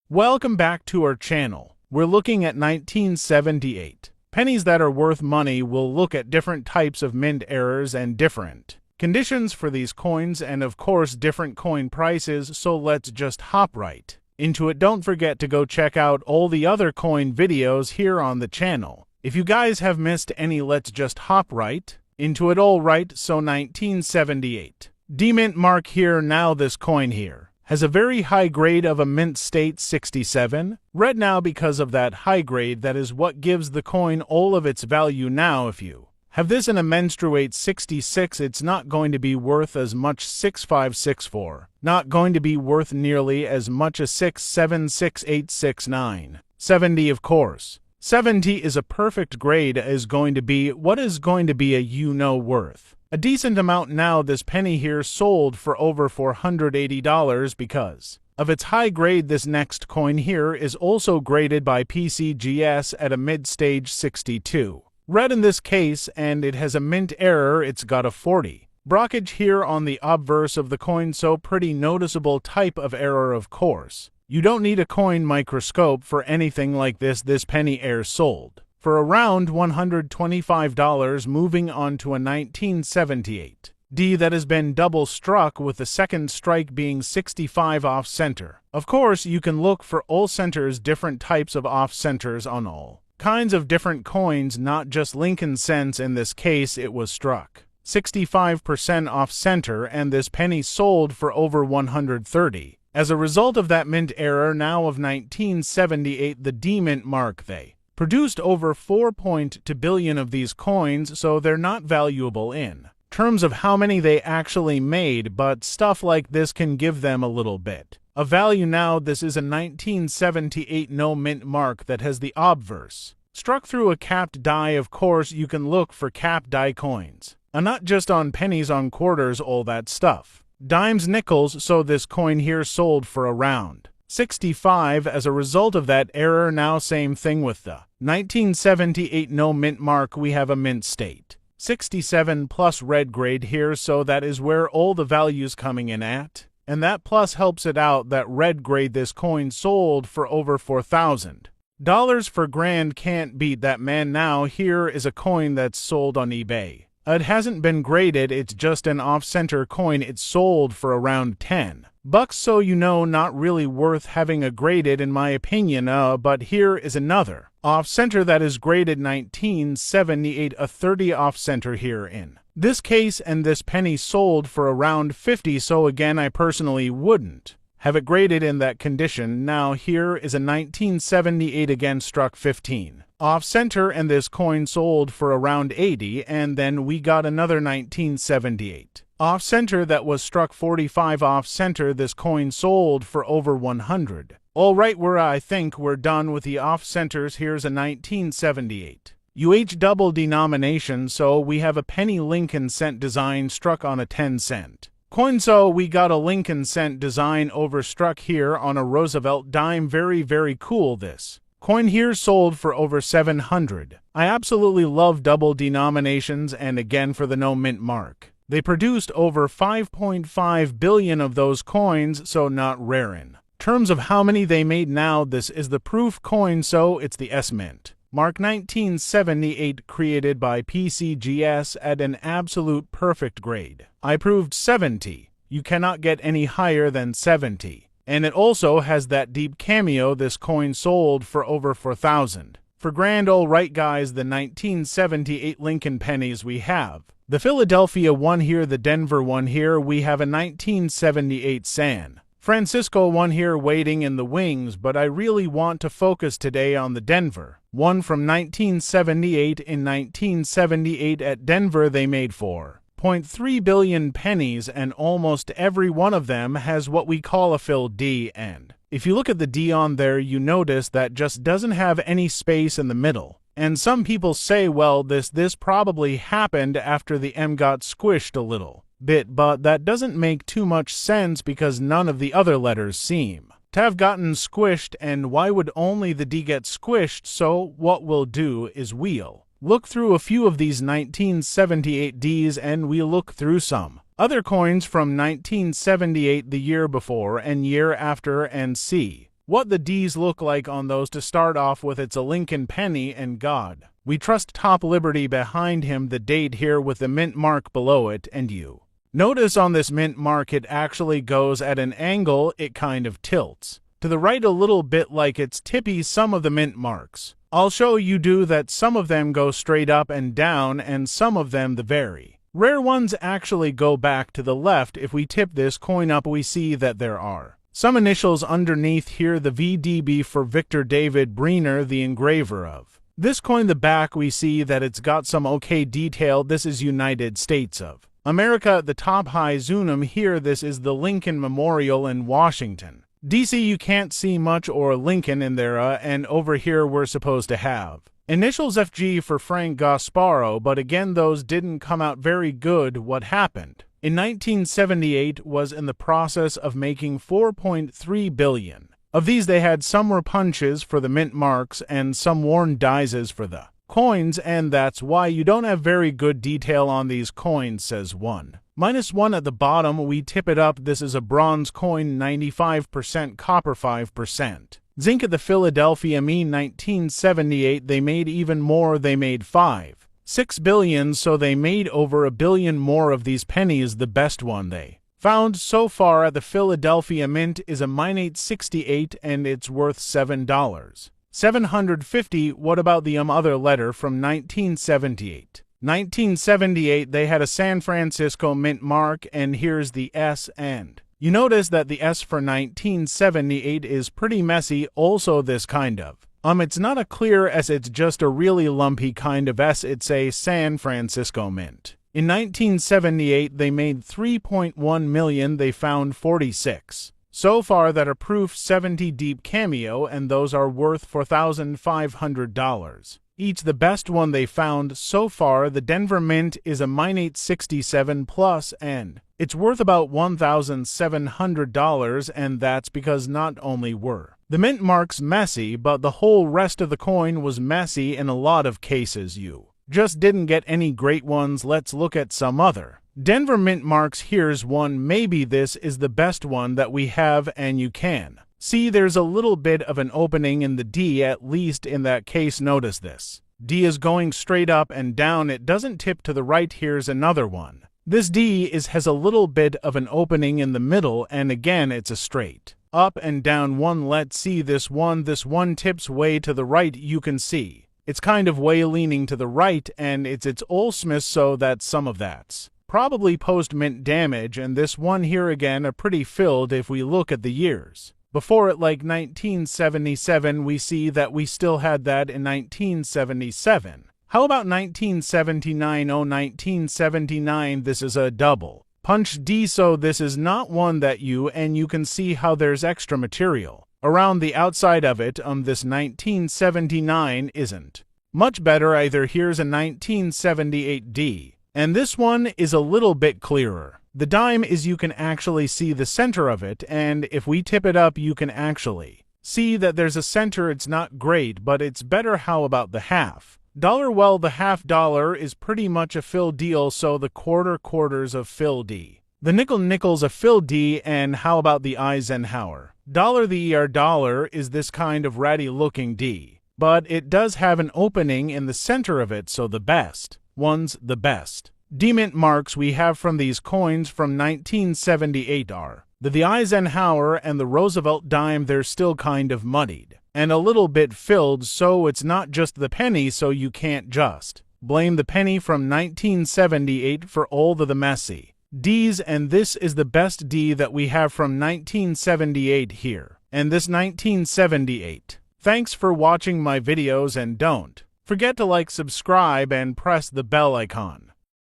Welcome back to our channel. We're looking at 1978. Pennies that are worth money. We'll look at different types of mint errors and different conditions for these coins and of course different coin prices, so let's just hop right into it. Don't forget to go check out all the other coin videos here on the channel. If you guys have missed any, let's just hop right into it. Alright, so 1978. D-Mint mark here. Now this coin here has a very high grade of a mint state 67. Red now because of that high grade. That is what gives the coin all of its value. Now if you have this in a menstruate 66, it's not going to be worth as much. 6564, not going to be worth nearly as much as 676869. 70 of course. 70 is a perfect grade. Is going to be what is going to be a worth a decent amount. Now this penny here sold for over $480 because of its high grade. This next coin here is also graded by PCGS at a mid-stage 62. Red in this case, and it has a mint error. It's got a 40 blockage here on the obverse of the coin, so pretty noticeable type of error. Of course, you don't need a coin microscope for anything like this. This penny error sold for around $125. Moving on to a 1978 D that has been double struck with the second strike being 65 off center. Of course, you can look for all centers, different types of off centers on all kinds of different coins, not just Lincoln cents. In this case, it was struck 65% off center, and this penny sold for over $130 as a result of that mint error. Now of 1978, the D-Mint mark, they produced over 4.2 billion of these coins, so they're not valuable in terms of how many they actually made, but stuff like this can give them a little bit of value. Now this is a 1978 no mint mark that has the obverse struck through a capped die. Of course, you can look for capped die coins, and not just on pennies, on quarters, all that stuff, dimes, nickels. So this coin here sold for around 65 as a result of that error. Now same thing with the 1978 no mint mark. We have a mint state 67 plus red grade here, so that is where all the values coming in at, and that plus helps it out. That red grade, this coin sold for over $4,000 for grand. Can't beat that, man. Now here is a coin that's sold on eBay. It hasn't been graded, it's just an off-center coin. It's sold for around $10, so not really worth having a graded in my opinion. But here is another off-center that is graded 1978, a 30 off-center here in this case, and this penny sold for around $50, so again, I personally wouldn't have it graded in that condition. Now here is a 1978, again struck 15 off-center, and this coin sold for around $80, and then we got another 1978 off-center that was struck 45 off-center. This coin sold for over $100. Alright, I think we're done with the off-centers. Here's a 1978 UH double denomination, so we have a penny Lincoln cent design struck on a 10-cent coin. So we got a Lincoln cent design overstruck here on a Roosevelt dime. Very, very cool. This coin here sold for over $700. I absolutely love double denominations, and again for the no mint mark, they produced over 5.5 billion of those coins, so not rare in terms of how many they made. Now this is the proof coin, so it's the S-Mint mark 1978, created by PCGS at an absolute perfect grade. I proved 70. You cannot get any higher than 70. And it also has that deep cameo. This coin sold for over $4,000 for grand. Alright guys, the 1978 Lincoln pennies, we have the Philadelphia one here, the Denver one here, we have a 1978 San Francisco one here waiting in the wings, but I really want to focus today on the Denver one from 1978. In 1978 at Denver, they made 4.3 billion pennies, and almost every one of them has what we call a Phil D, and if you look at the D on there, you notice that just doesn't have any space in the middle. And some people say, well, this probably happened after the M got squished a little bit, but that doesn't make too much sense because none of the other letters seem to have gotten squished, and why would only the D get squished? So what we'll do is we'll look through a few of these 1978 Ds, and we'll look through some other coins from 1978, the year before and year after, and see what the D's look like on those. To start off with, it's a Lincoln penny, and God, we trust top Liberty behind him, the date here with the mint mark below it, and you notice on this mint mark it actually goes at an angle, it kind of tilts to the right a little bit like it's tippy. Some of the mint marks, I'll show you, do that. Some of them go straight up and down, and some of them, the very rare ones, actually go back to the left. If we tip this coin up, we see that there are some initials underneath here, the VDB for Victor David Breener, the engraver of this coin. The back, we see that it's got some okay detail. This is United States of America at the top. High Zunum here, this is the Lincoln Memorial in Washington, D.C. You can't see much or Lincoln in there, and over here we're supposed to have initials FG for Frank Gasparro, but again those didn't come out very good. What happened in 1978 was in the process of making 4.3 billion of these. They had some were punches for the mint marks and some worn dies for the coins, and that's why you don't have very good detail on these coins, says one. -1 at the bottom, we tip it up. This is a bronze coin, 95% copper, 5% zinc. At the Philadelphia Mint 1978, they made even more. They made 5.6 billion, so they made over a billion more of these pennies. The best one they found so far at the Philadelphia Mint is a -868, and it's worth $7.750. What about the other letter from 1978? 1978, they had a San Francisco mint mark, and here's the S, and you notice that the S for 1978 is pretty messy. Also this kind of it's not a clear S, it's just a really lumpy kind of S. It's a San Francisco mint. In 1978, they made 3.1 million. They found 46 so far that are proof 70 deep cameo, and those are worth $4,500 each. The best one they found so far, the Denver Mint, is a -867 plus, and it's worth about $1,700, and that's because not only were the mint marks messy, but the whole rest of the coin was messy. In a lot of cases, you just didn't get any great ones. Let's look at some other Denver Mint marks. Here's one. Maybe this is the best one that we have, and you can see there's a little bit of an opening in the D, at least in that case. Notice this D is going straight up and down. It doesn't tip to the right. Here's another one. This D has a little bit of an opening in the middle, and again it's a straight up and down one. Let's see this one. This one tips way to the right. You can see it's kind of way leaning to the right, and it's Ole Smith, so that's some of that's probably post-mint damage. And this one here again are pretty filled. If we look at the years before it, like 1977, we see that we still had that in 1977. How about 1979? Oh, 1979, this is a double punch D, so this is not one that you can see how there's extra material around the outside of it. This 1979 isn't much better either. Here's a 1978 D, and this one is a little bit clearer. The dime is, you can actually see the center of it, and if we tip it up, you can actually see that there's a center. It's not great, but it's better. How about the $half dollar? Well, the $half is pretty much a fill deal, so the quarters of fill D. The nickel's a fill D. And how about the Eisenhower dollar? The ER dollar is this kind of ratty looking D, but it does have an opening in the center of it, so the best ones, the best D-mint marks we have from these coins from 1978 are the Eisenhower and the Roosevelt dime. They're still kind of muddied and a little bit filled, so it's not just the penny, so you can't just blame the penny from 1978 for all the messy D's. And this is the best D that we have from 1978 here, and this 1978. Thanks for watching my videos, and don't forget to like, subscribe, and press the bell icon.